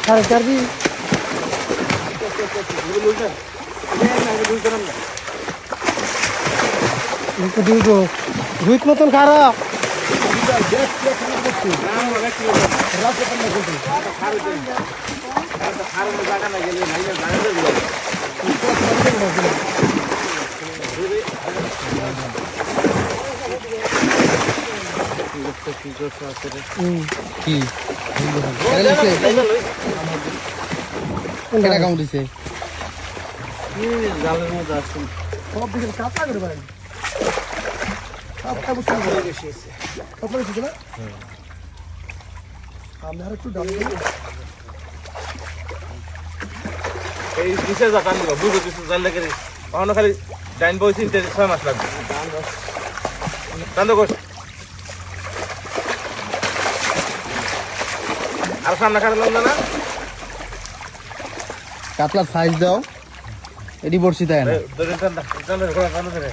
সাড়ে চার দিন দুই মতন খারাপ দিছে জালের মধ্যে আসছেন সব দিকে কাপড় করে পারেন কাপড় বুঝতে বেশি আছে কাপড় বেশি না আমি আর একটু ডাল এই কিসে যা টান দিব বুঝো কিছু জাল লাগে কখনো খালি ডাইন বইছি 6 মাস লাগবে টান দাও আর সামনে খালি লম্বা না কাতলার সাইজ দাও এডি বড়শি দেয় না ধরে টান দাও টান দাও ঘোড়া টান ধরে